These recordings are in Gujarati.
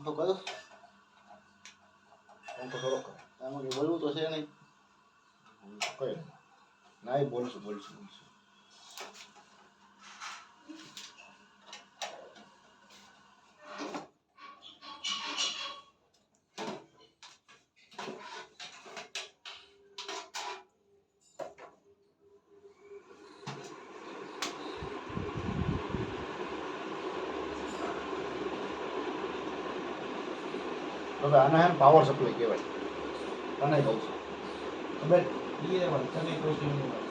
પંખો કરો પંખો થોડો કરો આમાં કે બોલવું તો છે નહીં કઈ ના બોલશું હવે આના હે પાવર સપ્લાય કહેવાય તને કહું છું ખબર એ વાત તમે કહો છો એની વાત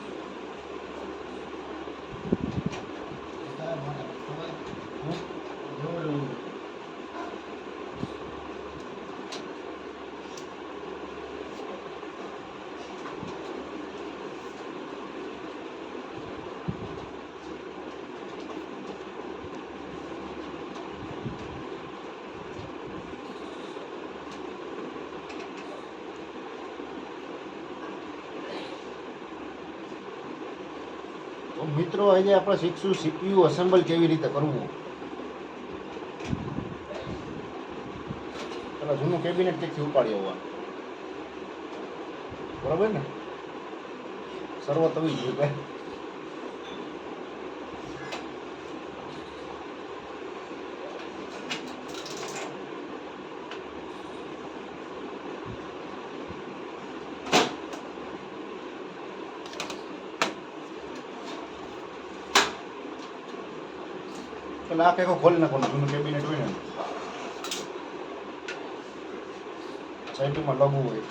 તો મિત્રો આજે આપણે શીખશું સીપીયુ અસેમ્બલ કેવી રીતે કરવું પેલા જૂનું કેબિનેટ ક્યાંથી ઉપાડી આવવાનું બરાબર ને સર્વ તવી જ ભાઈ પેલા આ કંઈક ખોલી નાખવાનું જૂનું કેબિનેટ હોય ને સાઈડમાં લગવું હોય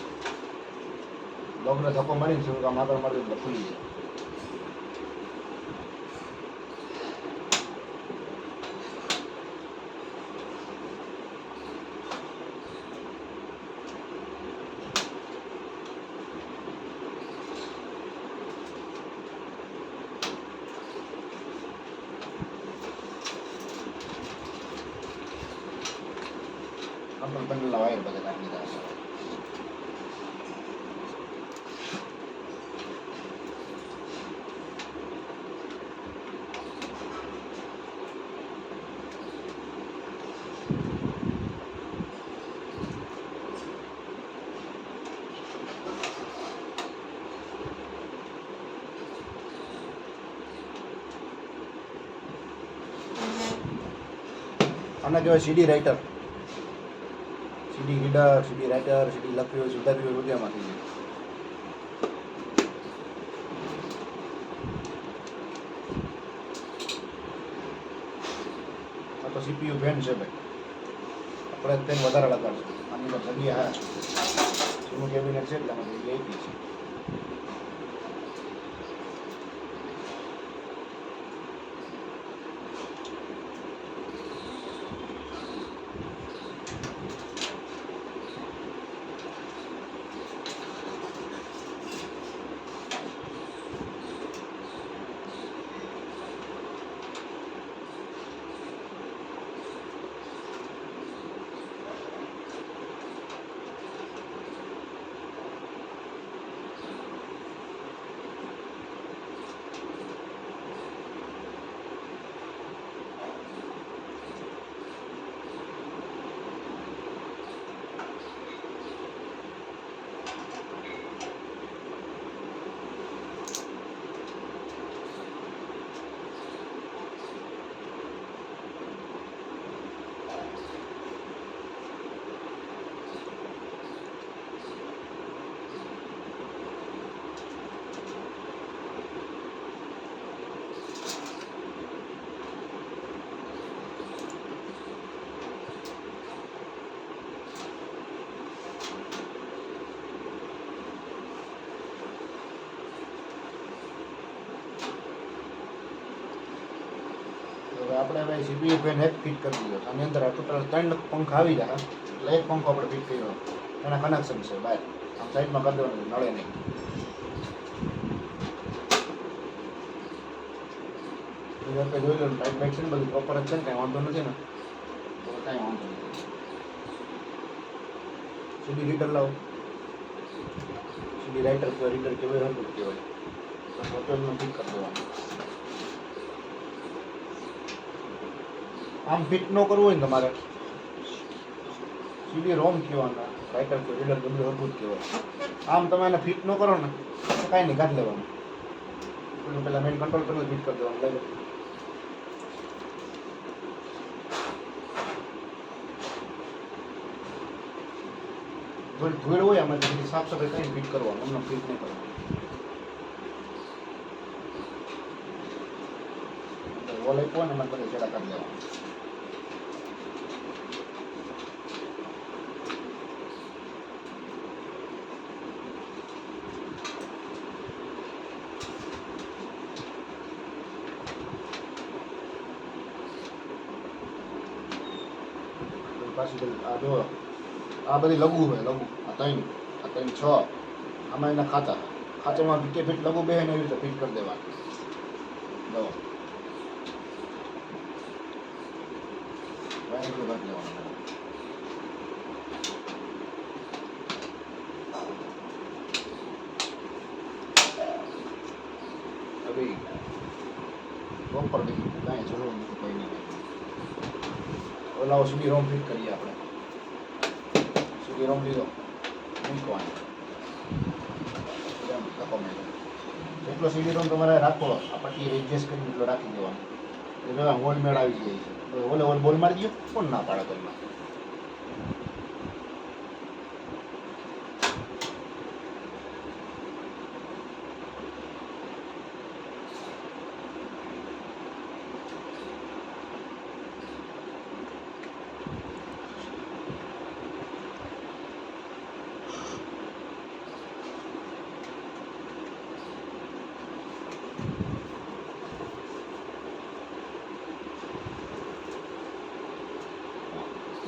લગને ધક્કો મારીને શું કામ આગળ મારી એટલે ખુલી જાય આપણે બંડલના વાયર બધા નાખી દીધા આના કહેવાય સીડી રાઇટર સીડી રીડર સીડી રાઇટર સીડી લખવી હોય સુધારવી હોય બધું એમાંથી છે આ તો સીપીયુ ફેન છે ભાઈ આપણે તેને વધારે લગાડશું આની અંદર જગ્યા હા જૂનું કેબિનેટ છે એટલે આમાં જગ્યા આપી છે આપણે ભાઈ સીપીયુ ફેન એક ફિટ કરી દીધો આની અંદર ટોટલ 3 પંખા આવી જાય એટલે એક પંખો આપણે ફિટ કર્યો એના કનેક્શન છે બહાર આમ સાઈડમાં કરી દેવાનું નળે નહીં જોઈ લો ટાઈટ બાઈક છે ને બધું પ્રોપર જ છે ને કાંઈ વાંધો નથી ને તો કાંઈ વાંધો નથી સીડી રીડર લાવો સીડી રાઇટર કહેવાય રીડર કહેવાય હરકું કહેવાય બસ હોટલનું ફિટ કરી દેવાનું આમ ફિટ ન કરવું હોય ને તમારે સીડી રોમ કહેવાના રાઇટર કે રીડર કે બધું હરભૂત કહેવાય. આમ તમે એને ફિટ ન કરો ને તો કાંઈ નહીં કાઢી લેવાનું. પહેલાં મેઇન કંટ્રોલ પેનલ ફિટ કરી દેવાનું. લઈ લો. થોડી ધૂળ હોય આમાં બધી સાફ સફાઈ કરીને ફિટ કરવાનું. એમને ફિટ નહીં કરવાનું. વોલ આપ્યો ને એમાં બધા છેડા કાઢી લેવાનું. પાછી બધી આ જો આ બધી લઘુ હોય લઘુ આ 3 6 આમાં એના ખાંચામાં કે ફીટ લઘુ બે ને એવી રીતે ફિટ કરી દેવાનું. જો વાયર કાઢી લેવાનું. હવે પ્રોપર દેખી કાંઈ જરૂર નથી કોઈ નહીં. ઓલાઓ સીડી રોમ ફિટ કરીએ આપણે. સીડી રોમ લીધો મૂકવાનો એમ લખો મેં એટલો સીડી રોમ તમારે રાખો. આ પટ્ટી એડજસ્ટ કરીને એટલો રાખી દેવાનો. એ બધા હોલ મેળ આવી જાય છે. ઓલે ઓલ બોલ મારી દો. કોણ ના પાડે તમને?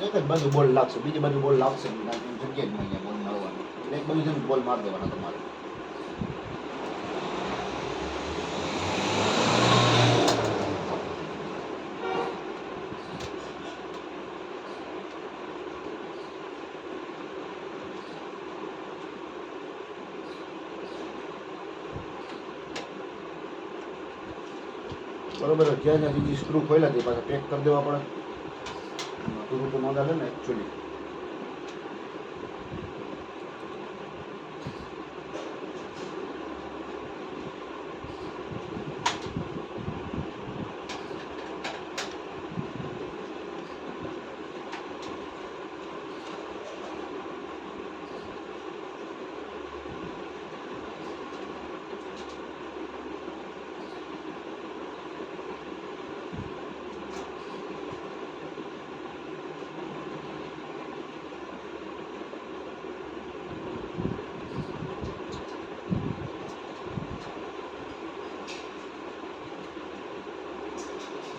એક જ બાજુ બોલ લાગશે, બીજી બાજુ બોલ લાગશે જગ્યા જ નહીં અહીંયા બોલ મારવાનું. એટલે એક બાજુ છે બોલ મારી દેવાના તમારે. બરોબર જ્યાં જ્યાં બીજી સ્ક્રૂ ખોલ્યા તે પાછા પેક કરી દેવા પડે. પૂરું તો નોંધા છે ને એકચ્યુઅલી.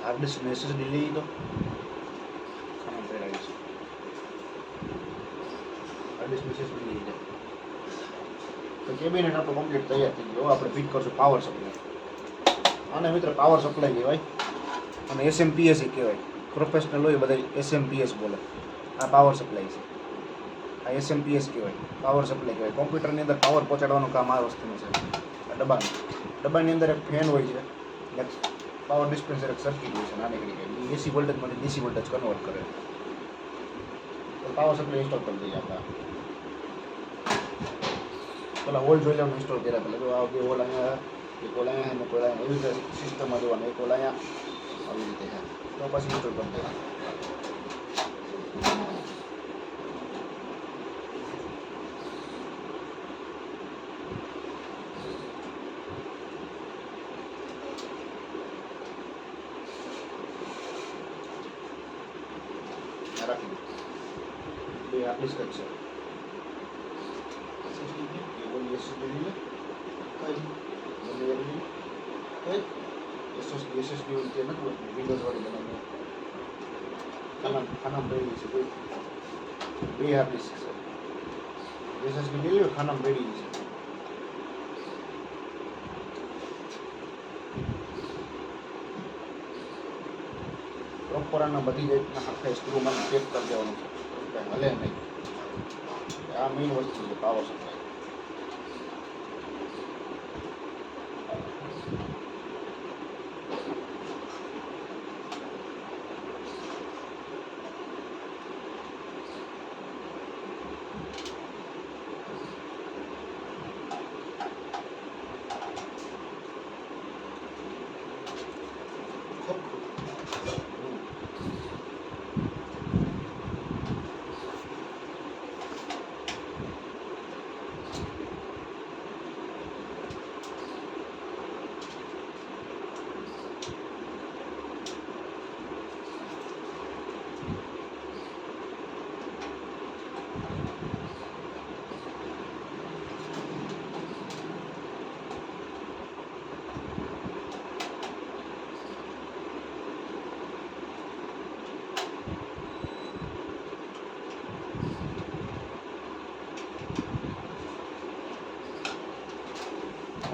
હાર્ડ ડિસ્ક SSD લઈ તો ખાના પહેરાવી છે. હાર્ડ ડિસ્ક SSD લઈ જાય તો કેબિનેટ આપણો કમ્પ્લીટ તૈયાર થઈ ગયો. આપણે ફિટ કરશું પાવર સપ્લાય. આને મિત્ર પાવર સપ્લાય કહેવાય અને SMPS કહેવાય. પ્રોફેશનલ હોય બધા SMPS બોલે. આ પાવર સપ્લાય છે. આ SMPS કહેવાય, પાવર સપ્લાય કહેવાય. કોમ્પ્યુટરની અંદર પાવર પહોંચાડવાનું કામ આ વસ્તુનું છે. આ ડબ્બાની અંદર એક ફેન હોય છે, એક પાવર ડિસ્પેન્સર એક સર્કિટ હોય છે નાની કરી AC વોલ્ટેજમાંથી DC વોલ્ટેજ કન્વર્ટ કરે. તો પાવર સપ્લાય ઇન્સ્ટોલ કરી દઈએ આપણે. પેલા હોલ જોઈ લેવાનું ઇન્સ્ટોલ કર્યા પહેલાં. જો આ બે હોલ અહીંયા, એક હોલ અહીંયા અને કોઈ અહીંયા, એવી રીતે સિસ્ટમમાં જોવાનું. એક હોલ અહીંયા આવી રીતે છે તો પછી ઇન્સ્ટોલ કરી દેવાનું. રાખી દો. બે આપણી જ છે. SSD નથી વિન્ડોઝ વાળી બનાવી ખાનામાં બેડી છે. બે આપણી છે. SSD લઈ લો, ખાનામાં બેડી છે. પ્રોપર આના બધી જાતના આખા સ્ક્રૂમાં પેક કરી દેવાનું છે. કાંઈ હલે નહીં. આ મેઇન વસ્તુ છે પાવર સપ્લાય.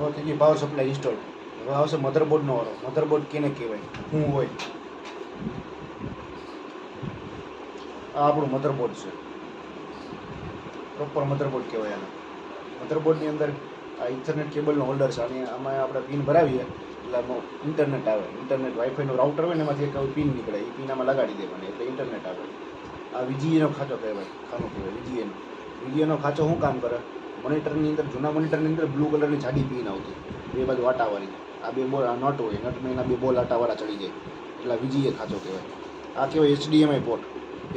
હવે થઈ ગઈ પાવર સપ્લાય ઇન્સ્ટોલ. હવે આવશે મધરબોર્ડનો વારો. મધરબોર્ડ કેને કહેવાય, શું હોય? આ આપણું મધરબોર્ડ છે, પ્રોપર મધરબોર્ડ કહેવાય આને. મધરબોર્ડની અંદર આ ઇથરનેટ કેબલનો હોલ્ડર છે અને આમાં આપણે પિન ભરાવીએ એટલે આમાં ઇન્ટરનેટ આવે. ઇન્ટરનેટ વાઈફાઈનું રાઉટર હોય ને એમાંથી એક પિન નીકળે, એ પિન આમાં લગાડી દેવાની એટલે ઇન્ટરનેટ આવે. આ વીજીએનો ખાંચો કહેવાય, ખાનું કહેવાય વીજીએનો. વીજીએનો ખાંચો શું કામ કરે? મોનિટરની અંદર, જૂના મોનિટરની અંદર બ્લુ કલરની જાડી પિન આવતી, બે બાજુ આટાવાળી. આ બે બોલ, આ નટ હોય, નટમાં એના બે બોલ આટાવાળા ચડી જાય એટલે વીજીએ ખાંચો કહેવાય. આ કહેવાય HDMI પોર્ટ.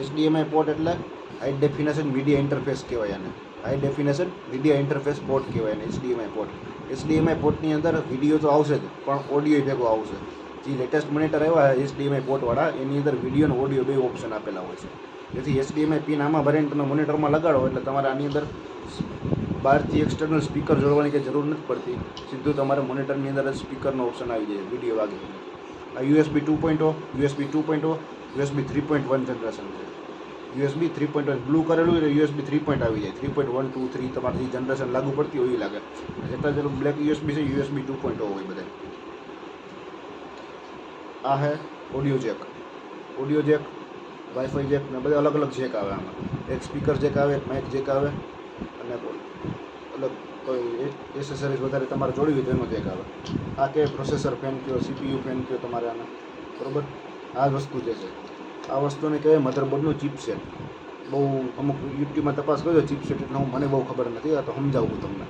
HDMI પોર્ટ એટલે હાઈ ડેફિનેશન મીડિયા ઇન્ટરફેસ કહેવાય આને. High definition media interface port કહેવાય ને HDMI પોર્ટ. HDMI પોર્ટની અંદર વિડીયો તો આવશે જ, પણ ઓડિયો ભેગો આવશે. જે લેટેસ્ટ મોનિટર આવ્યા HDMI પોર્ટવાળા, એની અંદર વિડીયો અને ઓડિયો બે ઓપ્શન આપેલા હોય છે. જેથી HDMI પિન આમાં ભરીને તમે મોનિટરમાં લગાડો એટલે તમારે આની અંદર બહારથી એક્સટર્નલ સ્પીકર જોડવાની કંઈ જરૂર નથી પડતી. સીધું તમારે મોનિટરની અંદર જ સ્પીકરનો ઓપ્શન આવી જાય વિડીયો વાગે. આ USB 2.0, USB 2.0, USB 3.1 જનરેશન છે. USB 3.1 બ્લુ કરેલું એટલે USB 3. આવી જાય. 3.1, 2, 3 તમારે જે જનરેશન લાગુ પડતી હોય એ લાગે. જેટલા જેટલું બ્લેક USB છે USB 2.0 હોય બધા. આ હે audio Jack. Audio Jack, wifi Jack ને બધા અલગ અલગ જેક આવે આમાં. એક સ્પીકર જેક આવે, એક માઇક જેક આવે અને અલગ કોઈ એસેસરીઝ વધારે તમારે જોડવી હોય તો એનો જેક આવે. આ કે પ્રોસેસર ફેન કયો, CPU ફેન કયો તમારે આને, બરાબર. આ વસ્તુ જે છે, આ વસ્તુને કહેવાય મધરબોર્ડનું ચિપસેટ. બહુ અમુક યુટ્યુબમાં તપાસ કરજો ચિપસેટ એટલે મને બહુ ખબર નથી, આ તો સમજાવું તમને.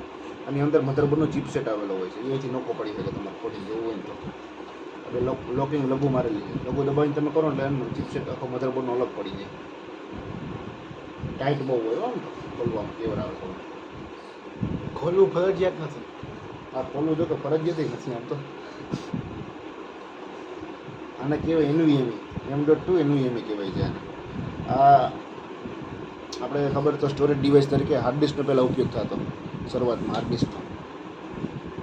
આની અંદર મધરબોર્ડનો ચિપસેટ આવેલો હોય છે, એથી નોખો પડી શકે તમારે ખોટી જેવું હોય ને તો. હવે લોકિંગ લઘુ મારેલી છે, લઘુ દબાવીને તમે કરો એટલે એનું ચિપસેટ આખો મધરબોર્ડનો અલગ પડી જાય. ટાઈટ બહુ હોય ને તો ખોલવામાં કેવર આવે થોડું. ખોલવું ફરજિયાત નથી. આ ખોલવું જો કે ફરજિયાત નથી આમ તો. આને કહેવાય NVMe, M.2 NVMe કહેવાય છે આને. આ આપણે ખબર તો સ્ટોરેજ ડિવાઇસ તરીકે હાર્ડ ડિસ્કનો પહેલાં ઉપયોગ થતો શરૂઆતમાં, હાર્ડ ડિસ્કનો.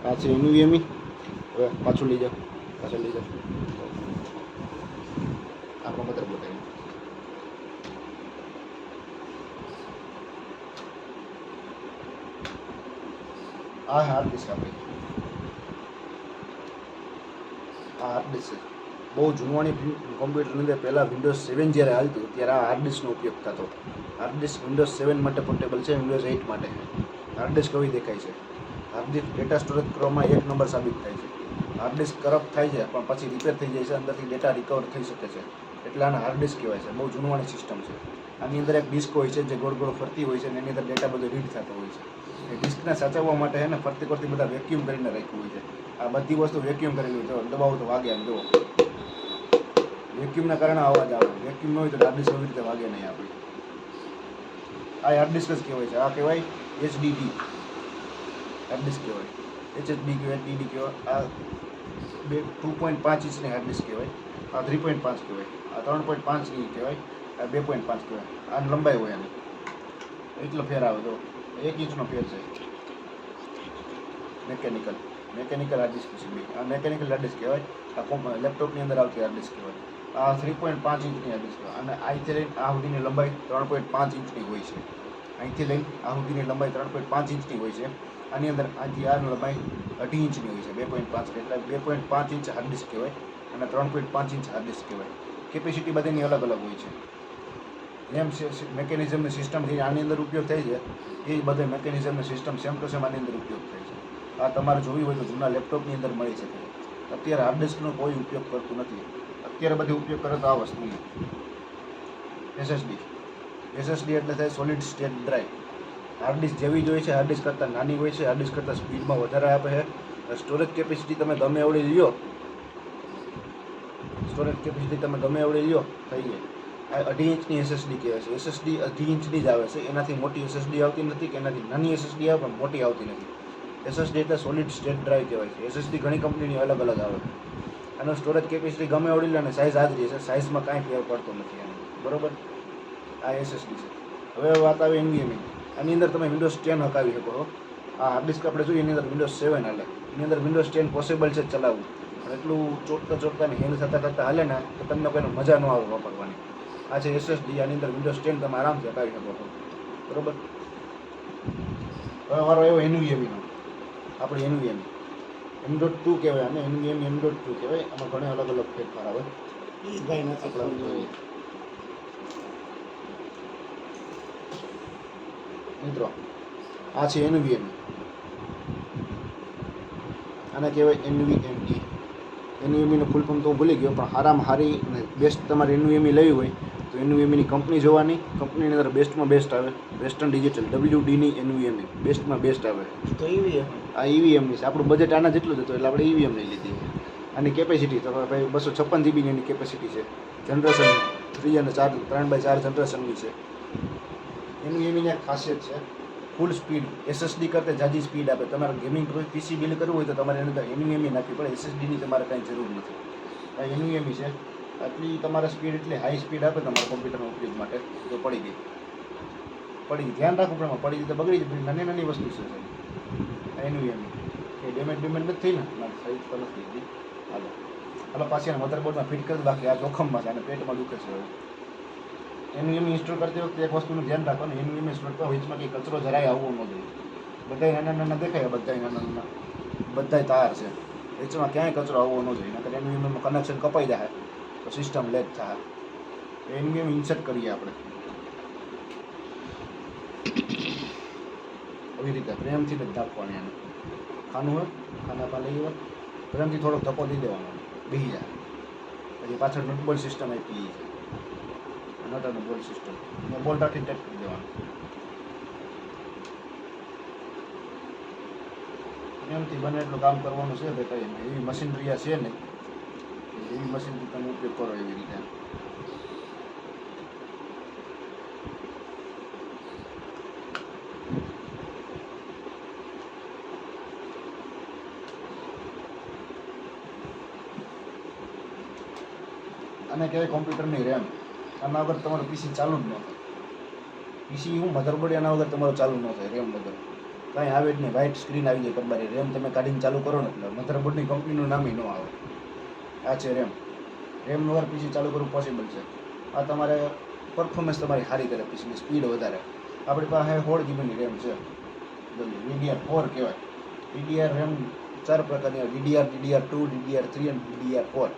આ છે NVMe. હવે પાછું લઈ જાઓ, પાછળ લઈ જાઓ. આપણો મધરબોર્ડ આવ્યો. આ હાર્ડ ડિસ્ક આપણી. આ હાર્ડ ડિસ્ક છે. બહુ જૂનવાણી કોમ્પ્યુટરની અંદર પહેલાં Windows 7 જ્યારે હાલતું ત્યારે આ હાર્ડ ડિસ્કનો ઉપયોગ થતો. હાર્ડ ડિસ્ક Windows 7 માટે પોર્ટેબલ છે, Windows 8 માટે. હાર્ડ ડિસ્ક આવી દેખાય છે. હાર્ડ ડિસ્ક ડેટા સ્ટોરેજ કરવામાં 1 નંબર સાબિત થાય છે. હાર્ડ ડિસ્ક કરપ્ટ થાય છે પણ પછી રિપેર થઈ જાય છે, અંદરથી ડેટા રિકવર થઈ શકે છે, એટલે આને હાર્ડ ડિસ્ક કહેવાય છે. બહુ જૂનવાણી સિસ્ટમ છે. આની અંદર એક ડિસ્ક હોય છે જે ગોળ ગોળ ફરતી હોય છે અને એની અંદર ડેટા બધો રીડ થતો હોય છે. એ ડિસ્કને સાચવવા માટે એને ફરતી ફરતી બધા વેક્યુમ કરીને રાખ્યું હોય છે. આ બધી વસ્તુ વેક્યુમ કરેલી હોય છે, દબાવો તો વાગે આમ જુઓ. વેક્યુમના કારણે અવાજ આવે. વેક્યુમ ન હોય તો હાર્ડ ડિસ્ક એવી રીતે વાગે નહીં આપણી. આ હાર્ડ ડિસ્ક જ કહેવાય છે. આ કહેવાય HDD હાર્ડ ડિસ્ક કહેવાય. HDD કહેવાય, HDD કહેવાય. આ 2.5 ઇંચની હાર્ડ ડિસ્ક કહેવાય. આ 3.5 કહેવાય. આ 3.5 ની કહેવાય. આ 2.5 કહેવાય. આ લંબાઈ હોય આની, એટલો ફેર આવે તો 1 ઇંચનો ફેર છે. મેકેનિકલ હાર્ડ ડિસ્ક છે. આ મેકેનિકલ હાર્ડ ડિસ્ક કહેવાય. આ લેપટોપની અંદર આવતી હાર્ડ ડિસ્ક કહેવાય. આ 3.5 ઇંચની હાર્ડ ડિસ્ક કહેવાય. અને અહીંથી લઈને આ સુધીની લંબાઈ 3.5 ઇંચની હોય છે. અહીંથી લઈને આ સુધીની લંબાઈ 3.5 ઇંચની હોય છે. આની અંદર આથી આ લંબાઈ 2.5 ઇંચની હોય છે. 2.5 એટલે 2.5 ઇંચ હાર્ડ ડિસ્ક કહેવાય અને 3.5 ઇંચ હાર્ડ ડિસ્ક કહેવાય. કેપેસિટી બધાની અલગ અલગ હોય છે. જેમ મેકેનિઝમની સિસ્ટમથી આની અંદર ઉપયોગ થાય છે એ બધા મેકેનિઝમની સિસ્ટમ સેમ ટુ સેમ આની અંદર ઉપયોગ થાય છે. આ તમારે જોવી હોય તો જૂના લેપટોપની અંદર મળી શકે. અત્યારે હાર્ડ ડિસ્કનો કોઈ ઉપયોગ કરતું નથી. અત્યારે બધી ઉપયોગ કરે તો આ વસ્તુની SSD એટલે થાય solid state drive. Hard disk જેવી જ હોય છે, હાર્ડ ડિસ્ક કરતાં નાની હોય છે, હાર્ડ ડિસ્ક કરતાં સ્પીડમાં વધારે આપે છે. સ્ટોરેજ કેપેસિટી તમે ગમે એવડી લ્યો, થઈ જાય. આ 2.5 ઇંચની SSD કહેવાય છે. SSD 2.5 ઇંચની જ આવે છે, એનાથી મોટી SSD આવતી નથી કે એનાથી નાની SSD આવે પણ મોટી આવતી નથી. SSD એટલે સોલિડ સ્ટેટ ડ્રાઈવ કહેવાય છે. SSD ઘણી કંપનીની અલગ અલગ આવે. આનો સ્ટોરેજ કેપેસિટી ગમે એવડી લે અને સાઇઝ આ જ રહે છે, સાઇઝમાં કાંઈ ફેર પડતો નથી આનો, બરાબર. આ SSD છે. હવે વાત આવે NVMe. આની અંદર તમે Windows 10 હકાવી શકો છો. આ હાર્ડ ડિસ્ક આપણે જોઈએ એની અંદર Windows 7 હાલે. એની અંદર Windows 10 પોસિબલ છે ચલાવવું, પણ એટલું ચોટતા ને હેંગ થતા હાલે ને તો તમને કોઈને મજા ન આવે વાપરવાની. આ છે SSD. આની અંદર Windows 10 તમે આરામથી હકાવી શકો છો, બરાબર. હવે મારો એવો NVMe નો, આપણી NVMe M.2 કહેવાય અને NVMe M.2 કહેવાય. આમાં ઘણા અલગ અલગ ફેરફાર આવે. એ ભાઈ નથી આપણે આમ જોઈએ. મિત્રો આ છે NVMe. આને કહેવાય NVMe. NVMe નું ફૂલ ફોર્મ તો હું ભૂલી ગયો, પણ સારામાં સારી અને બેસ્ટ તમારે NVMe લેવી હોય તો NVMe ની કંપની જોવાની. કંપનીની અંદર બેસ્ટમાં બેસ્ટ આવે વેસ્ટર્ન ડિજિટલ WD ની NVMe બેસ્ટમાં બેસ્ટ આવે. તો એવી આ EVM ની છે. આપણું બજેટ આના જેટલું જ હતું એટલે આપણે EVM લઈ લીધી. આની કેપેસિટી તો ભાઈ 256 GB ની એની કેપેસિટી છે. જનરેશન 3 અને 4 3/4 જનરેશનની છે. NVMe ની એક ખાસિયત છે ફૂલ સ્પીડ. SSD કરતાં ઝાઝી સ્પીડ આપે. તમારે ગેમિંગ PC બિલ્ડ કરવું હોય તો તમારે એની અંદર NVMe નાખવી પડે. SSD ની તમારે કાંઈ જરૂર નથી. આ NVMe છે. આટલી તમારે સ્પીડ એટલી હાઈ સ્પીડ આપે તમારા કોમ્પ્યુટરના ઉપયોગ માટે તો પડી ગઈ. ધ્યાન રાખવું પડે. પડી ગઈ તો બગડી જાય. નાની નાની વસ્તુ છે NVMe. કે ડેમેજ નથી થઈ ને? ના થઈ તો નથી. હાલો પાછી આ મધરબોર્ડમાં ફિટ કરી. બાકી આ જોખમમાં છે અને પેટમાં દુખે છે. NVMe ઇન્સ્ટોલ કરતી વખતે એક વસ્તુનું ધ્યાન રાખવાનું. NVMe ઇન્સ્ટોલ કરતા વચમાં કંઈ કચરો જરાય આવવો ન જોઈએ. બધાય નાના નાના દેખાય. બધાય તાર છે. વચમાં ક્યાંય કચરો આવવો ન જોઈએ. નકર NVMe કનેક્શન કપાઈ જાય તો સિસ્ટમ લેગ થાય. NVMe ઇન્સર્ટ કરીએ આપણે આવી રીતે પ્રેમથી જ નાખવાની. એને ખાનું હોય ખાના પા લઈ હોય પ્રેમથી થોડોક ધક્કો દઈ દેવાનો, બેસી જાય. પછી પાછળ નટબોલ્ટ સિસ્ટમ આપી છે. નટાનું બોલ્ટ સિસ્ટમ બોલ્ટ રાખીને ટાઈટ કરી દેવાનું. એમથી બને એટલું કામ કરવાનું છે. ભાઈ કંઈ એવી મશીનરી છે નહીં. એવી મશીનરી તમે ઉપયોગ કરો એવી રીતે. અને કહેવાય કોમ્પ્યુટરની રેમ. આના વગર તમારું PC ચાલુ જ ન થાય. PC હું મધરબોર્ડ એના વગર તમારું ચાલુ ન થાય. રેમ વગર કાંઈ આવે જ નહીં. વ્હાઇટ સ્ક્રીન આવી જાય તમારી. રેમ તમે કાઢીને ચાલુ કરો ને એટલે મધરબોર્ડની કંપનીનું નામ ન આવે. આ છે રેમ. રેમ વગર PC ચાલુ કરવું પોસિબલ છે. આ તમારે પરફોર્મન્સ તમારી સારી કરે. PCની સ્પીડ વધારે. આપણી પાસે 16 GB ની રેમ છે. DDR4 કહેવાય. DDR રેમ 4 પ્રકારની આવે. DDR2, DDR3 અને DDR4.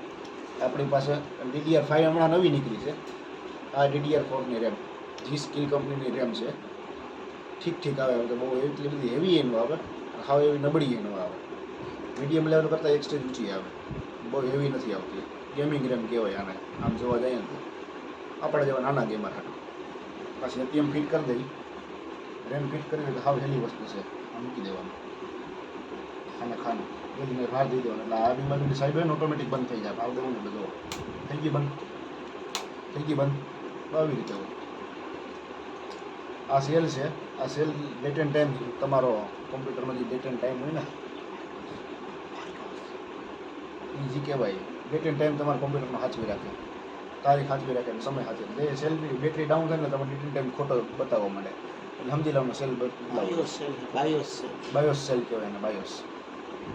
આપણી પાસે DDR5 હમણાં નવી નીકળી છે. આ DDR4 ની રેમ G-Skill કંપનીની રેમ છે. ઠીક આવે. તો બહુ એટલી બધી હેવી એનું આવે. હાવ એવી નબળી એનું આવે. મીડિયમ લેવલ કરતાં એક સ્ટેજ ઊંચી આવે. બહુ હેવી નથી આવતી. ગેમિંગ રેમ કહેવાય આને. આમ જોવા જઈએ ને તો આપણે જેવા નાના ગેમર હાટું. પાછી ATM ફિટ કરી દઈ. રેમ ફિટ કરી તો હાવ હેલી વસ્તુ છે. આ મૂકી દેવાનું. ખાનું એને બહાર દઈ દેવાનું. એટલે આજુબાજુની સાઈડ હોય ને ઓટોમેટિક બંધ થઈ જાય. ભાવ દેવું ને બધું થઈ ગઈ બંધ. આવી રીતે હોય. આ સેલ છે. આ સેલ ડેટ એન્ડ ટાઈમ તમારો કોમ્પ્યુટરમાં જે ડેટ એન્ડ ટાઈમ હોય ને એ જે કહેવાય ડેટ એન્ડ ટાઈમ તમારા કોમ્પ્યુટરમાં સાચવી રાખે. તારીખ સાચવી રાખે અને સમય સાચવી. જે સેલની બેટરી ડાઉન થાય ને તમારે ડેટ એન્ડ ટાઈમ ખોટો બતાવવા માંડે. એટલે સમજી લેવાનું સેલ બાયોસ સેલ કહેવાય એને. બાયોસ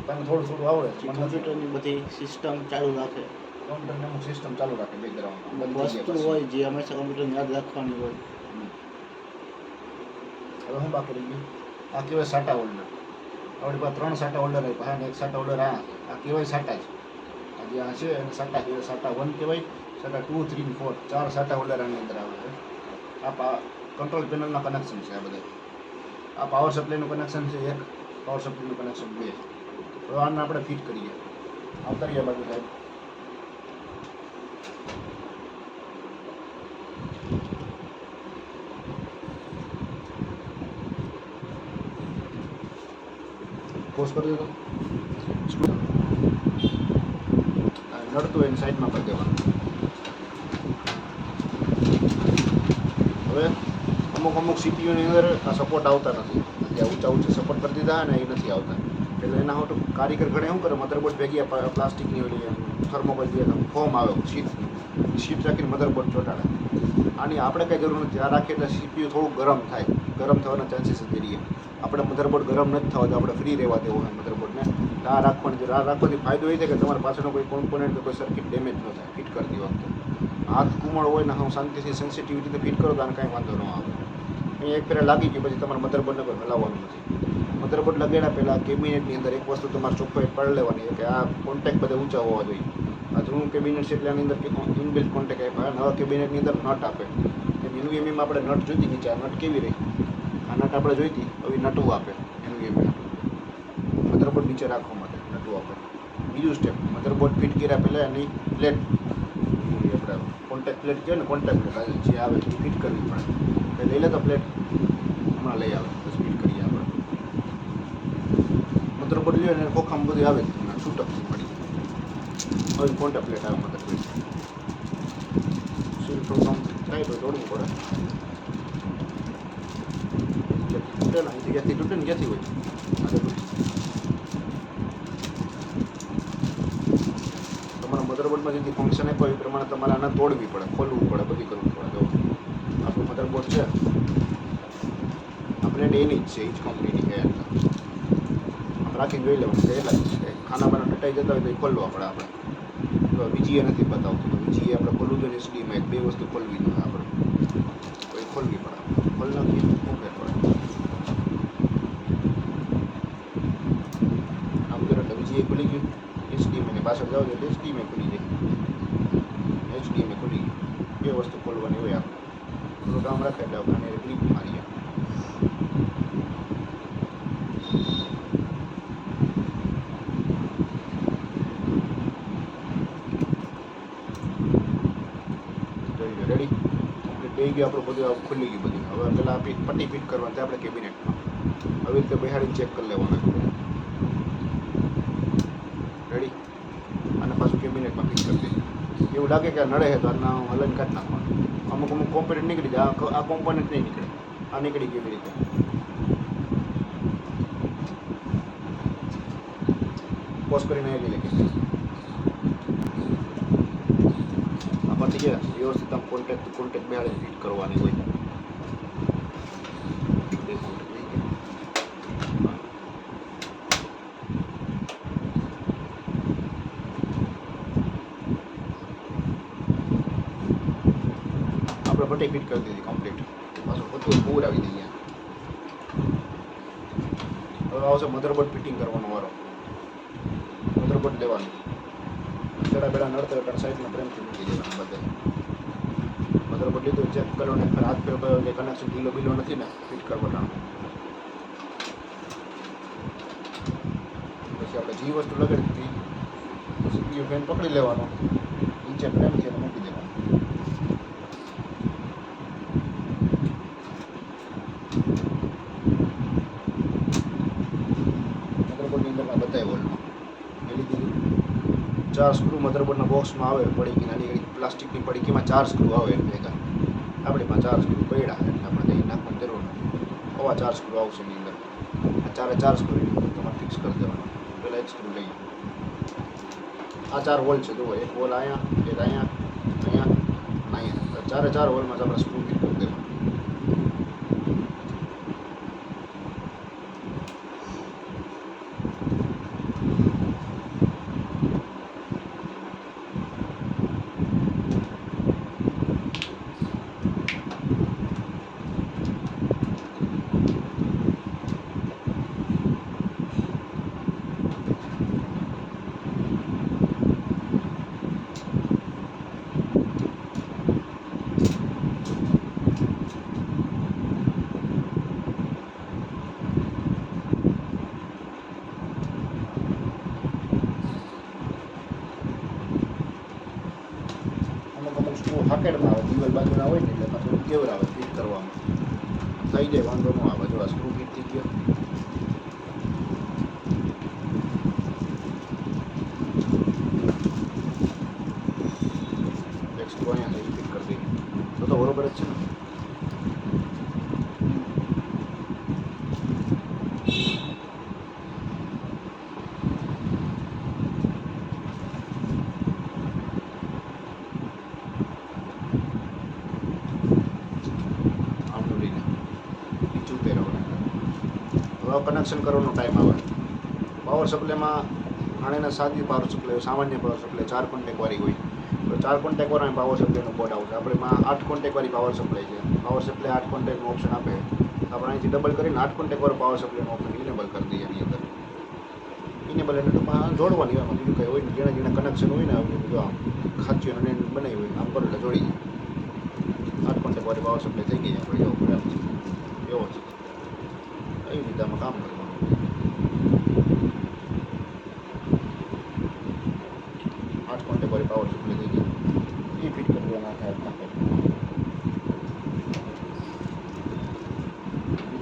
તમે થોડું આવડે કોમ્પ્યુટરની બધી સિસ્ટમ ચાલુ રાખે. કોમ્પ્યુટરની અમુક સિસ્ટમ ચાલુ રાખે બેકગ્રાઉન્ડમાં. વસ્તુ હોય જે હંમેશા કોમ્પ્યુટર યાદ રાખવાની હોય. હવે હું બાકી રહી ગયું. આ કહેવાય સાટા હોલ્ડર. આપણી પાસે 3 સાટા હોલ્ડર આપ્યા. હા ને એક સાટા હોલ્ડર આ કહેવાય સાટા જ. આ જે આ છે એને સાટા કહેવાય. સાટા 1 કહેવાય. સાટા 2, 3, 4 4 સાટા હોલ્ડર આની અંદર આવે છે. આ કંટ્રોલ પેનલના કનેક્શન છે. આ બધા આ પાવર સપ્લાયનું કનેક્શન છે. એક પાવર સપ્લાયનું કનેક્શન 2. હવે આને આપણે ફિટ કરીએ. આવતા રહ્યા બાજુ સાહેબ. પોઝ કરી દેતો. નડતું એની સાઈડમાં કરી દેવાનું. હવે અમુક સીપીયુની અંદર આ સપોર્ટ આવતા નથી. જે ઊંચા સપોર્ટ કરી દીધા ને એ નથી આવતા. એટલે એના માટે કારીગર ઘણે શું કરે મધરબોર્ડ ભેગી પ્લાસ્ટિકની ઓલી થર્મોકોલ જે ફોર્મ આવે શીટ રાખીને મધરબોર્ડ ચોંટાડે. આની આપણે કંઈ જરૂર નથી. આ રાખીએ એટલે સીપીયુ થોડું ગરમ થાય. ગરમ થવાના ચાન્સીસ જ રહીએ. આપણે મધરબોર્ડ ગરમ નથી થવા તો આપણે ફ્રી રહેવા દેવો હોય મધરબોર્ડને. આ રાખવાની જરૂર. આ રાખવાથી ફાયદો એ છે કે તમારા પાછળનો કોઈ કોમ્પોનન્ટ કે કોઈ સર્કિટ ડેમેજ ન થાય ફિટ કરતી વખતે. હાથ કુમળ હોય ને હું શાંતિથી સેન્સિટિવિટીથી ફિટ કરો તો આને કાંઈ વાંધો ન આવે. અહીંયા એક ફેરા લાગી ગયું પછી તમારા મધરબોર્ડને કોઈ હલાવવાનું નથી. મધરબોર્ડ લગાડ્યા પહેલાં કેબિનેટની અંદર એક વસ્તુ તમારે ચોખ્ખાઈ પાડી લેવાની છે કે આ કોન્ટેક્ટ બધા ઊંચા હોવા જોઈએ. આ જૂનું કેબિનેટ છે એટલે આની અંદર ઇનબિલ્ટ કોન્ટેક્ટ આપ્યા. નવા કેબિનેટની અંદર નટ આપે. NVMe આપણે નટ જોઈતી નીચે આ નટ કેવી રહી? આ નટ આપણે જોઈતી હવે નટું આપે NVMe. મધરબોર્ડ નીચે રાખવા માટે નટું આપે. બીજું સ્ટેપ, મધરબોર્ડ ફિટ કર્યા પહેલાં એની પ્લેટ આપણે કોન્ટેક્ટ પ્લેટ કહેવાય ને, કોન્ટેક્ટ પ્લેટ જે આવે એ ફિટ કરવી પડે. એટલે લઈ લે તો પ્લેટ હમણાં લઈ આવે બસ ફિટ કરીએ આપણે. મધરબોર્ડ લ્યો ને ખોખામાં બધી આવે છૂટક પડી. હવે કોન્ટેક્ટ પ્લેટ આવે મધરબોર્ડ. સીલ થોડું કામ થાય તો દોડવું પડે. તૂટે ને અહીંથી ક્યાંથી તૂટે ને ક્યાંથી હોય તમારા મધરબોર્ડમાં જેથી ફંક્શન આપ્યો એ પ્રમાણે તમારે આને તોડવી પડે, ખોલવું પડે, બધી કરવું પડે. જો આપણું મધરબોર્ડ છે આપણે એની જ છે, એ જ કંપનીની છે. આમ રાખીને જોઈ લેવાનું કે એટલા જ છે. ખાનામાં ટટાઈ જતા હોય તો એ ખોલવા પડે આપણે. તો બીજી એ નથી બતાવતું તો બીજી આપણે ખોલવું જોઈએ. SDમાં એક બે વસ્તુ ખોલવી જોઈએ આપણે, તો એ ખોલવી પડે. ખોલ નાખીએ ઓકે પડે. આમ કરો એટલે બીજી એ ખુલી ગયું. HDMI પાછળ જાવ એટલે HDMI ખુલી જાય. HDMI ખુલી ગયું. બે વસ્તુ ખોલવાની હોય આપણે. થોડું કામ રાખે એટલે આપણે ક્લિપ મારીએ. રેડી કમ્પ્લીટ થઈ ગયું આપણું બધું. ખુલી ગયું બધું. હવે પેલા પટ્ટી ફિટ કરવાની આપણે કેબિનેટમાં. હવે રીતે બેહાડીને ચેક કરી લેવાનું. રેડી. અને પાછું કેબિનેટમાં ફિટ કરી દઈએ. એવું લાગે કે નડે છે તો આના હલન કાઢી નાખવાનું. અમુક કોમ્પોનન્ટ નીકળી જાય. આ કોમ્પોનન્ટ નહીં નીકળે. આ નીકળી કેવી રીતે? પોઝ કરીને આવી લે કે આપણને કે વ્યવસ્થિત આમ કોન્ટેક્ટ બેહાડીને ફિટ કરવાની હોય. આપણે પટ્ટી ફિટ કરી દીધી કમ્પ્લીટ. પાછું બધું પૂર આવી દઈએ. હવે આવશે મધરબોર્ડ ફિટિંગ કરવાનો વારો. મધરબોર્ડ લેવાનું બેડા બેડા નડતો એટલે સાઈડમાં પ્રેમથી મૂકી દેવાનું બધે. મધરબોર્ડ લીધું ચેક કરો ને હાથ ફેર કયો કે કનેક્શન ઢીલો બીલો નથી ને ફિટ કરવાનું. પછી આપણે જે વસ્તુ લગાડી દીધી CPU ફેન પકડી લેવાનો, નીચે પ્રેમથી એને મૂકી દેવાનું. મધરબોર્ડની અંદરમાં બતાવી વોલમાં મેળી દીધું. 4 સ્ક્રૂ મધરબોર્ડના બોક્સમાં આવે પડીકી નાની એવી પ્લાસ્ટિકની પડીકીમાં 4 સ્ક્રૂ આવે એને ભેગા. આપણી પાસે 4 સ્ક્રૂ પડ્યા એટલે આપણે કંઈ નાખવાની જરૂર નથી. આવા 4 સ્ક્રૂ આવશે એની અંદર. આ 4 સ્ક્રૂ તમારે ફિક્સ કરી દેવાના. પહેલાં એક સ્ક્રૂ લઈએ. આ 4 હોલ છે જુઓ. એક હોલ અહીંયા, એક અહીંયા, અહીંયા. 4 હોલમાં જ આપણે સ્ક્રૂ ફિટ કરી દેવાનું. હાકેડમાં આવે, દિવાલ બાજુના હોય ને એટલે એમાં થોડું કેવર આવે ફિટ કરવામાં. થઈ જાય, વાંધો ન આવે. જો આ સ્ક્રૂ ફિટ થઈ ગયો. એક સ્ક્રૂ અહીંયા થઈ ફિટ કરી દઈએ તો બરોબર જ છે ને. કનેક્શન કરવાનો ટાઈમ આવે. પાવર સપ્લાયમાં આને સાદી પાવર સપ્લાય, સામાન્ય પાવર સપ્લાય 4 કોન્ટેક્ટવાળી હોય તો 4 કોન્ટેક્ટવાળા પાવર સપ્લાયનો બોર્ડ આવશે. આપણે 8 કોન્ટેક્ટવાળી પાવર સપ્લાય છે. પાવર સપ્લાય 8 કોન્ટેક્ટનું ઓપ્શન આપે. આપણે અહીંથી ડબલ કરીને 8 કોન્ટેક્ટવાળો પાવર સપ્લાયનો ઓપ્શન ઇનેબલ કરી દઈએ એની અંદર. ઇનેબલ એટલે ટૂંકમાં જોડવાની એમાં બીજું કંઈ હોય ને, જેના જેના કનેક્શન હોય ને આપણે બધું આમ ખાંચી અને બનાવી હોય આમ કરો એટલે જોડી જાય. 8 કોન્ટેક્ટવાળી પાવર સપ્લાય થઈ ગઈ આપણે એવો બરાબર એવો છે. એવી રીતે આમાં કામ કરવાનું. 8 કોન્ટેક્ટવાળી પાવર સપ્લાય થઈ ગઈ એ ફિટ કરી દેવાના થાય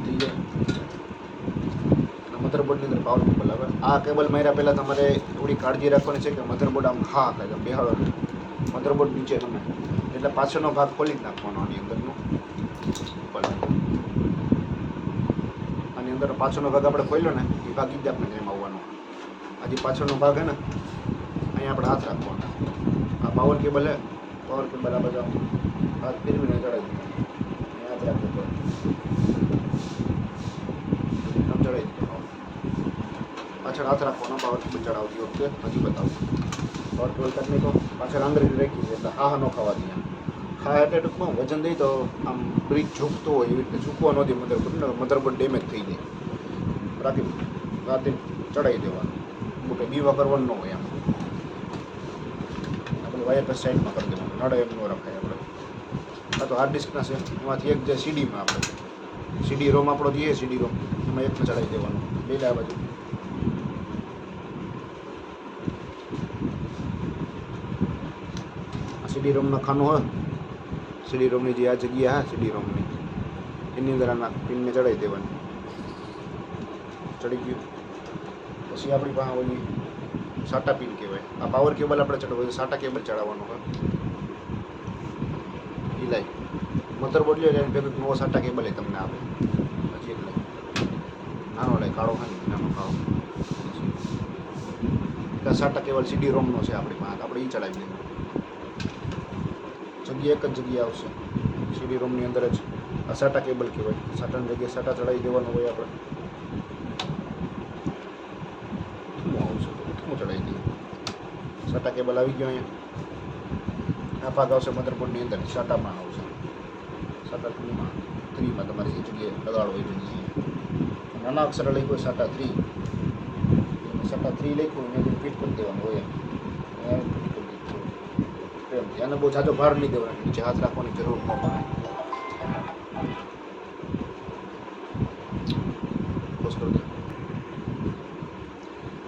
થઈ જાય. મધરબોર્ડની અંદર પાવર કેબલ આવે. આ કેબલ માર્યા પહેલાં તમારે થોડી કાળજી રાખવાની છે કે મધરબોર્ડ આમ હા થાય બેહાડો મધરબોર્ડ નીચે તમે એટલે પાછળનો ભાગ ખોલી જ નાખવાનો આની અંદરનો. આની અંદર પાછળનો ભાગ આપણે ખોલ્યો ને એ ભાગ જ આપણે એમ આવવાનો. હજી પાછળનો ભાગ હે ને અહીંયા આપણે હાથ રાખવાનો. આ પાવર કેબલ હે, પાવર કેબલ આ બધા હાથ ફેરવીને ચડાવી દીધો. હાથ રાખવો પડે ચડાવી દીધો. પાછળ હાથ રાખવાનો પાવર કેબલ ચડાવતી વખતે. હજી બતાવું પાવર કેબલ તકનીકો પાછળ આંગળી રાખી છે એટલે હા ન ખાવા દઈએ. હા એટલે ટૂંકમાં વજન દઈ તો આમ બ્રિજ ઝૂકતો હોય એવી રીતે ઝૂકવા નહોતી મધરબોર્ડ ડેમેજ થઈ જાય. રાખી રાતે ચડાવી દેવાનું. મોટે બીવા કરવાનું ન હોય. આમ આપણે વાયર સાઈડમાં કરી દેવાનું. નડે એમ ન રખાય આપણે. આ તો હાર્ડ ડિસ્કના છે એમાંથી એક જે સીડીમાં આપણે સીડી રોમ આપણો જોઈએ સીડી રોમ એમાં એકને ચડાવી દેવાનું. બે આ બાજુ સીડી રોમનો ખાનું હોય સીડી રોમની જે આ જગ્યા હા સીડી રોમની એની અંદર આના પિનને ચડાવી દેવાની. ચડી ગયું પછી આપણી પાસે ઓલી સાટા પિન કહેવાય. આ પાવર કેબલ આપણે ચડાવવું સાટા કેબલ ચડાવવાનું હોય. એ લાઈ મધરબોર્ડ લે એને ભેગું નવો સાટા કેબલ એ તમને આપે. પછી એક લાઈ નાનો લાઈ કાળો ખાલી નાનો કાળો સાટા કેબલ સીડી રોમનો છે આપણી પાસે. આપણે એ ચડાવી દઈએ. જગ્યા એક જ જગ્યા આવશે સીડી રોમની અંદર જ. આ સાટા કેબલ કહેવાય. સાટાની જગ્યાએ સાટા ચડાવી દેવાનું હોય આપણે. આવશે તો હું ચડાવી દઈએ. સાટા કેબલ આવી ગયો અહીંયા. આ ભાગ આવશે મધરબોર્ડની અંદર સાટામાં આવશે. સાટા 3માં તમારી એ જગ્યાએ લગાડો એ જગ્યાએ નાના અક્ષર લખ્યું સાટા 3 સાટા 3 લખ્યું એને ફિટ કરી દેવાનું હોય. એને બહુ જાજો ભાર નહીં દેવાનો. નીચે હાથ રાખવાની જરૂર ન પડે.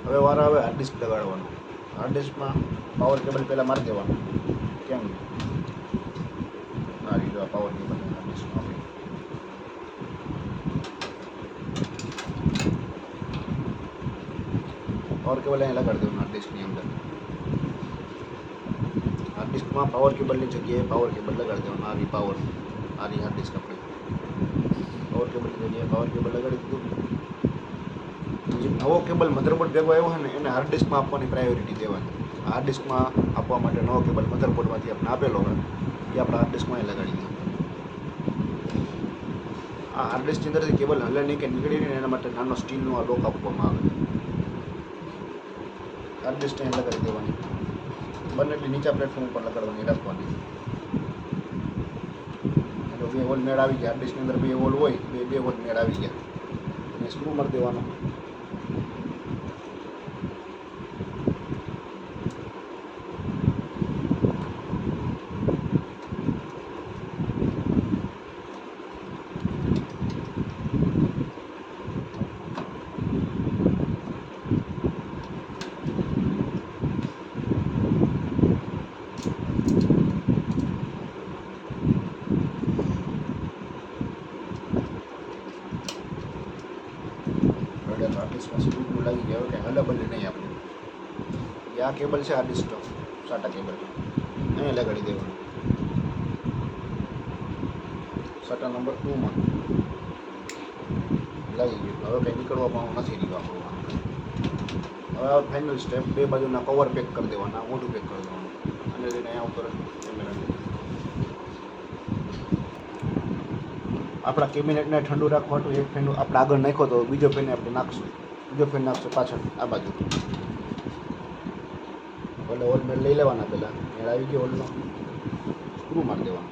હવે વારો આવે હાર્ડ ડિસ્ક લગાડવાનું. હાર્ડ ડિસ્કમાં પાવર કેબલ પહેલાં મારી દેવાનું. કેમ આ રીતે પાવર કેબલ હાર્ડ ડિસ્કમાં પાવર કેબલ અહીંયા લગાડી દેવાનું. હાર્ડ ડિસ્કની અંદર હાર્ડ ડિસ્કમાં પાવર કેબલની જગ્યાએ પાવર કેબલ લગાડી દેવાનું. આ પાવર આ હાર્ડ ડિસ્ક આપણે પાવર કેબલની જગ્યાએ પાવર કેબલ લગાડી દીધું. જે નવો કેબલ મધરબોર્ડ ભેગો આવ્યો હોય ને એને હાર્ડ ડિસ્કમાં આપવાની પ્રાયોરિટી દેવાની. હાર્ડ ડિસ્કમાં આપવા માટે નવો કેબલ મધરબોર્ડમાંથી આપણે આપેલો હોય એ આપણે હાર્ડ ડિસ્કમાં લગાડી દઈએ. આ હાર્ડ ડિસ્કની અંદરથી કેબલ હલે નહીં કે નીકળી નહીં એના માટે નાનો સ્ટીલનો આ લોક આપવામાં આવે. હાર્ડ ડિસ્ક અહીં લગાડી દેવાની. બને એટલી નીચા પ્લેટફોર્મ ઉપર લગાડવાની રાખવાની. એટલે 2 હોલ મેળ આવી ગયા. હાર્ડ ડિસ્કની અંદર 2 હોલ હોય 2 હોલ મેળ આવી ગયા. અને સ્ક્રૂ મારી દેવાનો. આર્ટિસ્ટમાં સ્ક્રૂ લાગી ગયા કે હલે બલે નહીં આપણે. એ આ કેબલ છે આર્ટિસ્ટ સાટા કેબલ અહીંયા લગાડી દેવાનું. સાટા નંબર 2માં લાગી ગયું. હવે કંઈ નીકળવા પણ નથી રહ્યું આપણું. હવે ફાઇનલ સ્ટેપ 2 બાજુના કવર પેક કરી દેવાના. મોટું પેક કરી દેવાનું અને લઈને અહીંયા ઉપર કેમેરા આપણા કેબિનેટને ઠંડુ રાખવા માટે એક ફેન આપણે આગળ નાખ્યો તો બીજો ફેન આપણે નાખશું. બીજો ફેન નાખશું પાછળ આ બાજુ. એટલે હોલ મેળ લઈ લેવાના. પહેલાં મેળ આવી ગયો હોલનો સ્ક્રૂ મારી દેવાનો.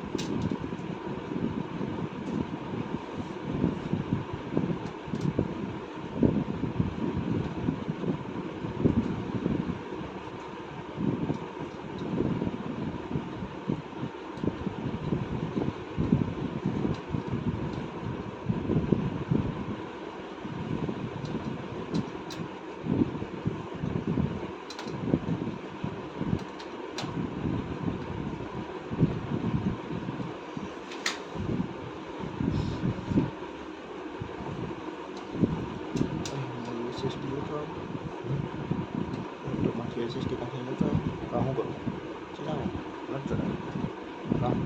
કે સિસ્ટી કનેક્શન નતો કાં શું કરું ચલાવો નથી ચડાવ્યું કાં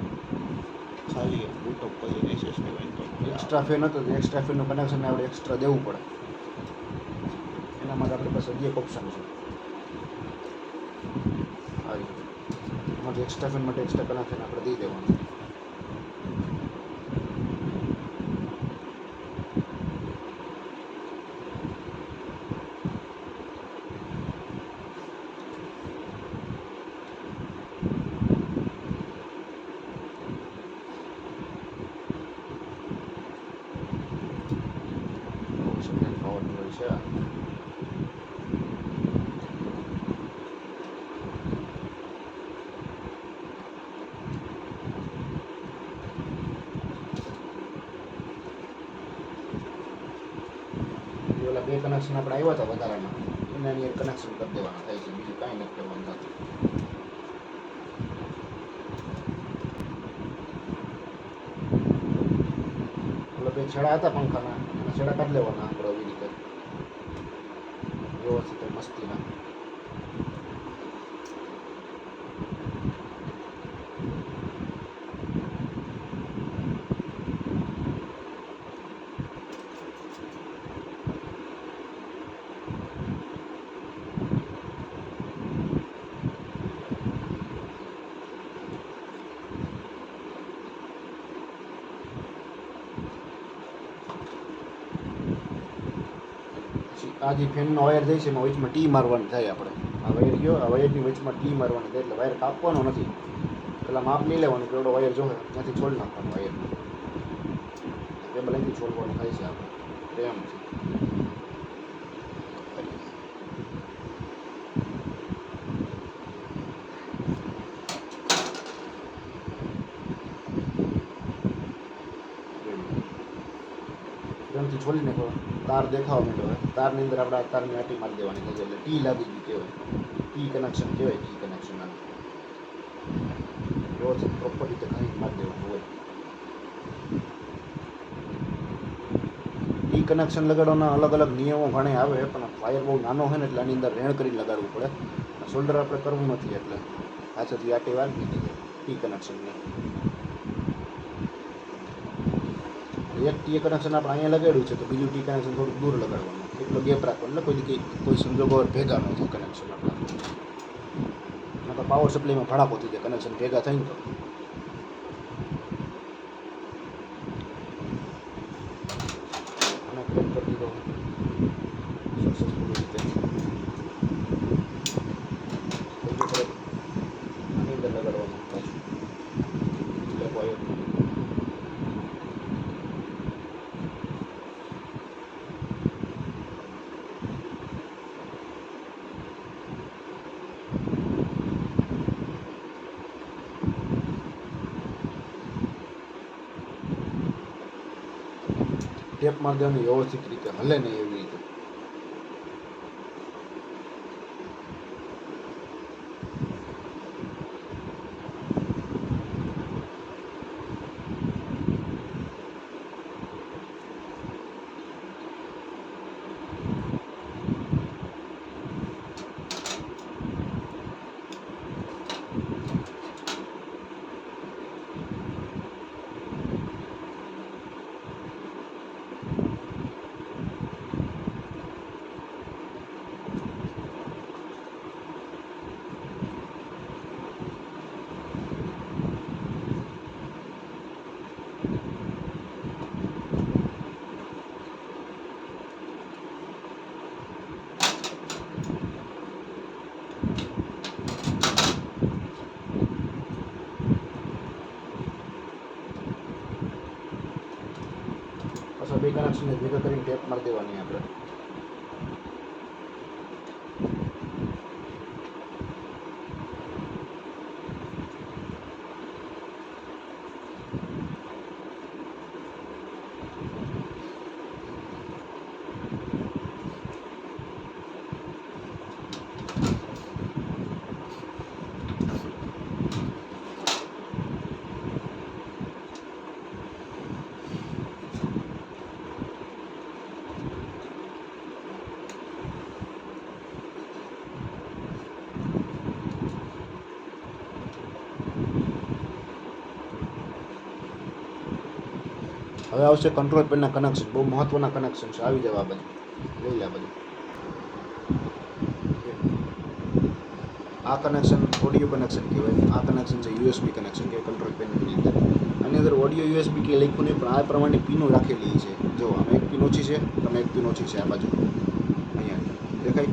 ખાલી બૂટ અપ કરી એસએસડી હોય તો એક્સ્ટ્રા ફેન હતો તો એક્સ્ટ્રા ફેનનું કનેક્શન આપણે એક્સ્ટ્રા દેવું પડે એના માટે આપણી પાસે હજી એક ઓપ્શન છે એમાંથી એક્સ્ટ્રા ફેન માટે એક્સ્ટ્રા કનેક્શન આપણે દઈ દેવાનું પાવરફુલ છે ઓલા બે કનેક્શન આપણે આવ્યા હતા વધારાના એનાની એક કનેક્શન કરી દેવાના થાય છે બીજું કાંઈ નથી કરવાનું થતું ઓલા બે છેડા હતા પંખાના એના છેડા કાઢી લેવાના આપણે એવી રીતે વ્યવસ્થિત મસ્તીના આ જે ફેનનો વાયર જાય છે એમાં વચમાં ટી મારવાની થાય આપણે આ વાયર ગયો આ વાયરની વચમાં ટી મારવાની થાય એટલે વાયર કાપવાનો નથી પેલા માપ નહીં લેવાનું કે એવડો વાયર જોવે ત્યાંથી છોડી નાખવાનું વાયર કેબલ અહીંથી છોડવાનું થાય છે આપણે એમ છે એમથી છોડી નાખો તાર દેખાવા માંડ્યો હોય તારની અંદર આપણે આ તારની આટી મારી દેવાની થાય એટલે ટી લાગી ગઈ કહેવાય ટી કનેક્શન કહેવાય ટી કનેક્શન વ્યવસ્થિત પ્રોપર રીતે ઘણી મારી દેવાનું હોય ટી કનેક્શન લગાડવાના અલગ અલગ નિયમો ઘણા આવે પણ વાયર બહુ નાનો હોય ને એટલે આની અંદર રેણ કરીને લગાડવું પડે શોલ્ડર આપણે કરવું નથી એટલે પાછળથી આટી વાળી દીધી ટી કનેક્શનની એક ટી કનેક્શન આપણે અહીંયા લગાડ્યું છે તો બીજું ટી કનેક્શન થોડુંક દૂર લગાડવાનું એટલો ગેપ રાખવાનો એટલે કોઈ સંજોગો ભેગા ન થાય કનેક્શન આપણા તો પાવર સપ્લાયમાં ઘણા પોતી જાય કનેક્શન ભેગા થઈને તો અને ક્લિક કરી દીધો સક્સેસફુલ રીતે આની અંદર લગાડવાનું પાછું એટલે વાયર ટેપ મારી દેવાની વ્યવસ્થિત રીતે હલે નહીં એવી રીતે પાછા બે કનેક્શનને ભેગા કરીને ટેપ મારી દેવાની આપણે હવે આવશે કંટ્રોલ પેનના કનેક્શન, બહુ મહત્વના કનેક્શન છે. આવી જાવ આ બાજુ, લઈ લે આ બાજુ. આ કનેક્શન ઓડિયો કનેક્શન કહેવાય. આ કનેક્શન છે યુએસબી કનેક્શન કે કંટ્રોલ પેનની અંદર. આની અંદર ઓડિયો યુએસબી કે લખ્યું નહીં, પણ આ પ્રમાણે પિનો રાખેલી છે. જો આમાં એક પિન ઓછી છે, તમે એક પિન ઓછી છે આ બાજુ, અહીંયા દેખાય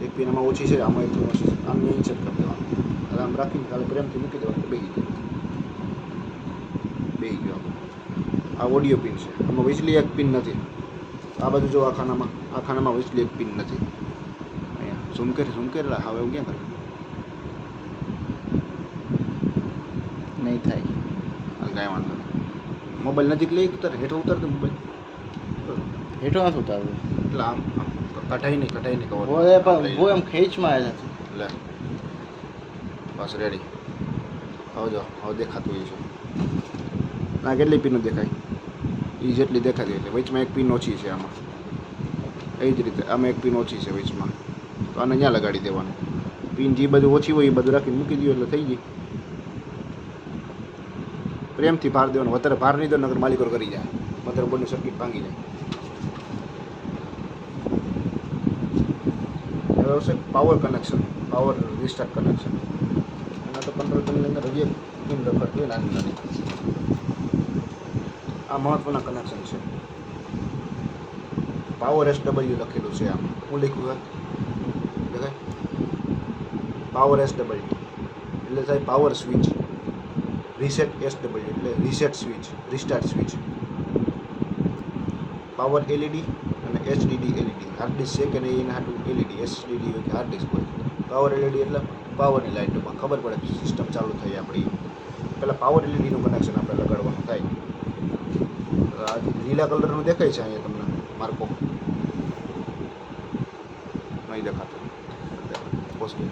એક પિન આમાં ઓછી છે, આમાં એક પિન ઓછી છે. આમ અહીં સેટ કરી દેવાનું, હવે આમ રાખીને કાલે પ્રેમથી મૂકી દેવાનું, બેસી ગયો. આ ઓડિયો પિન છે, આમાં વીજળી એક પિન નથી. આ બાજુ જો આ ખાનામાં વીજળી એક પિન નથી. અહીંયા ઝૂમ કરેલા હવે હું ક્યાં કરું? નહીં થાય. કાંઈ વાંધો નહીં. મોબાઈલ નજીક લઈ ઉતર, હેઠો ઉતરતો મોબાઈલ હેઠો નથી ઉતારવું. એટલે આમ કઢાઈ નહીં કવર બોલે પણ બહુ એમ ખેંચમાં આવે છે. લે બસ રેડી. હવે જો હવે દેખાતું હોય છે. ના કેટલી પિનો દેખાય? એ જેટલી દેખાતી એટલે વચમાં એક પિન ઓછી છે આમાં. એ જ રીતે આમાં એક પિન ઓછી છે વચમાં, તો આને ત્યાં લગાડી દેવાનું. પિન જે બધું ઓછી હોય એ બધું રાખીને મૂકી દો એટલે થઈ ગઈ. પ્રેમથી ભાર દેવાનો, વધારે ભાર નહીં દો નગર માલિકો કરી જાય, મધરબોર્ડની સર્કિટ ભાંગી જાય. હવે આવશે power connection, power restart connection. એના તો કંટ્રોલ પેનની અંદર હજી એક પિન રખડતી હોય નાની નાની. આ મહત્વના કનેક્શન છે. પાવર SW લખેલું છે આમ. હું લખ્યું હોય દેખાય? પાવર SW એટલે થાય પાવર સ્વિચ. રીસેટ SW એટલે reset switch, restart switch. Power LED અને HDD LED. હાર્ડ ડિસ્ક છે કે નહીં એના હાટું LED, HDD હોય કે હાર્ડ ડિસ્ક હોય. પાવર LED એટલે પાવરની લાઇટમાં ખબર પડે સિસ્ટમ ચાલુ થઈ આપણી. પહેલાં પાવર LEDનું કનેક્શન આપણે લગાડવાનું થાય. આ લીલા કલરનું દેખાય છે અહીંયા તમને માર્કો નહીં દેખાતો. પોઝિટિવ